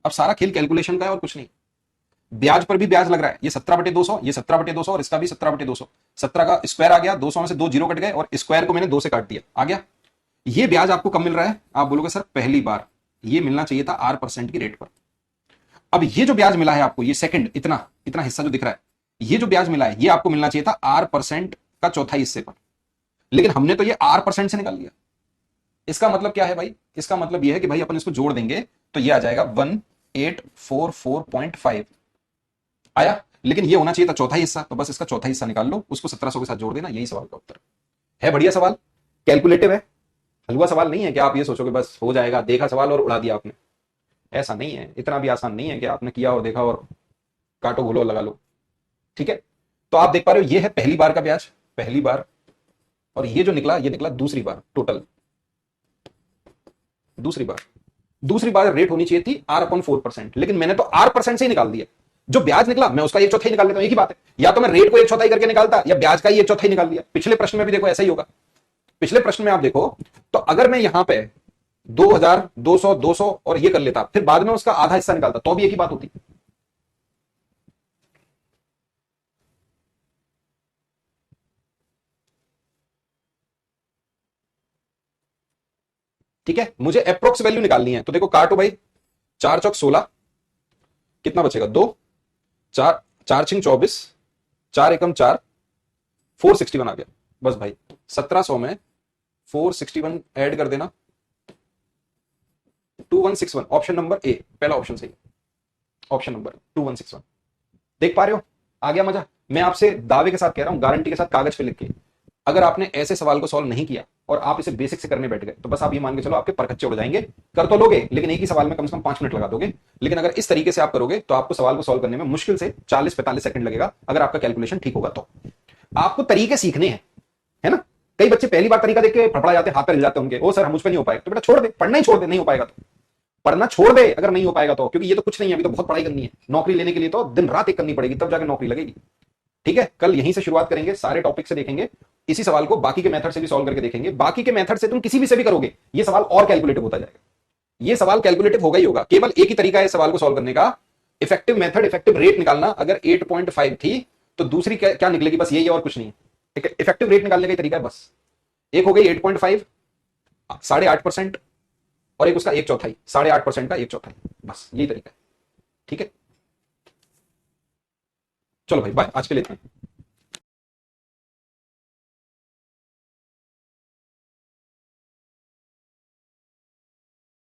अब सारा खेल कैलकुलेशन का है और कुछ नहीं। ब्याज पर भी ब्याज लग रहा है, ये 17/200, ये 17/200 और इसका भी 17/200। 17 का स्क्वायर आ गया, 200 में से 2 जीरो कट गए और स्क्वायर को मैंने 2 से काट दिया, आ गया। ये ब्याज आपको कब मिल रहा है? आप बोलोगे सर पहली बार ये मिलना चाहिए था R% की रेट पर। अब ये जो ब्याज मिला है आपको, ये सेकंड इतना इतना हिस्सा जो दिख रहा है, ये जो ब्याज मिला है ये आपको मिलना चाहिए था R% का चौथाई हिस्से पर, लेकिन हमने तो ये R% से निकाल लिया। इसका मतलब क्या है भाई? इसका मतलब ये है कि भाई अपन इसको जोड़ देंगे तो ये आ जाएगा 1844.5 आया, लेकिन ये होना चाहिए था चौथा हिस्सा, तो बस इसका चौथा हिस्सा निकाल लो, उसको 1700 के साथ जोड़ देना, यही सवाल का उत्तर है। बढ़िया सवाल, कैलकुलेटिव है, हलवा सवाल नहीं है कि आप ये सोचोगे बस हो जाएगा, देखा सवाल और उड़ा दिया आपने। ऐसा नहीं है, इतना भी आसान नहीं है कि आपने किया और देखा और काटो घोलो लगा लो। ठीक है, तो आप देख पा रहे हो ये है पहली बार का ब्याज, पहली बार, और ये जो निकला ये निकला दूसरी बार, टोटल दूसरी बार। दूसरी बार रेट होनी चाहिए थी R/4%, लेकिन मैंने तो R% से ही निकाल दिया। जो ब्याज निकला मैं उसका 1/4 निकाल लेता हूं, एक ही बात है। या तो मैं रेट को 1/4 करके निकालता या ब्याज का ही 1/4 निकाल दिया। पिछले प्रश्न में भी देखो ऐसा ही होगा। पिछले प्रश्न में आप देखो तो अगर मैं यहां पे 2000 200 200 और ये कर लेता, फिर बाद में उसका आधा हिस्सा निकालता, तो भी एक ही बात होती। ठीक है, मुझे अप्रोक्स वैल्यू निकालनी है, तो देखो काटो भाई, 4 चौक 16, कितना बचेगा? 2, 4 4 छिंग 24, 4 एकम 4, 461 आ गया। बस भाई 1700 में 461 ऐड कर देना, 2161। ऑप्शन नंबर ए, पहला ऑप्शन सही, ऑप्शन नंबर 2161। देख पा रहे हो, आ गया मजा। मैं आपसे दावे के साथ कह रहा हूं, गारंटी के साथ कागज पे लिख के, अगर आपने ऐसे सवाल को सॉल्व नहीं किया और आप इसे बेसिक से करने बैठ गए तो बस आप ये मान के चलो आपके परखच्चे उड़ जाएंगे। कर तो लोगे लेकिन एक ही सवाल में कम से कम 5 मिनट लगा दोगे, लेकिन अगर इस तरीके से आप करोगे तो आपको सवाल को सॉल्व करने में मुश्किल से 40-45 सेकंड लगेगा, अगर आपका कैलकुलेशन ठीक होगा तो। आपको तरीके सीखने हैं, है ना। कई बच्चे पहली बार तरीका देख के फड़फड़ा जाते हैं, हाथ पे हिल जाते हैं उनके, ओ सर हम मुझ पे नहीं हो पाएगा, तो बेटा छोड़ दे, पढ़ना ही छोड़ दे, नहीं हो पाएगा तो पढ़ना छोड़ दे, अगर नहीं हो पाएगा तो, क्योंकि ये तो कुछ नहीं है, अभी तो बहुत पढ़ाई करनी है। नौकरी लेने के लिए तो दिन रात एक करनी पड़ेगी, तब जाके नौकरी लगेगी। ठीक है, कल यहीं से शुरुआत करेंगे, सारे टॉपिक से देखेंगे, इसी सवाल को बाकी के मेथड से भी सॉल्व करके देखेंगे। बाकी के मेथड से तुम किसी भी से भी करोगे ये सवाल और कैलकुलेटिव होता जाएगा। ये सवाल कैलकुलेटिव होगा ही होगा, केवल एक ही तरीका है सवाल को सॉल्व करने का, इफेक्टिव मेथड, इफेक्टिव रेट निकालना। अगर 8.5 थी तो दूसरी क्या निकलेगी, बस यही है और कुछ नहीं। इफेक्टिव रेट निकालने का तरीका है बस। एक हो गई 8.5, 8.5%, और एक उसका 1/4, 8.5% का 1/4, बस यही तरीका है। ठीक है, चलो भाई बाय, आज के लिए इतना।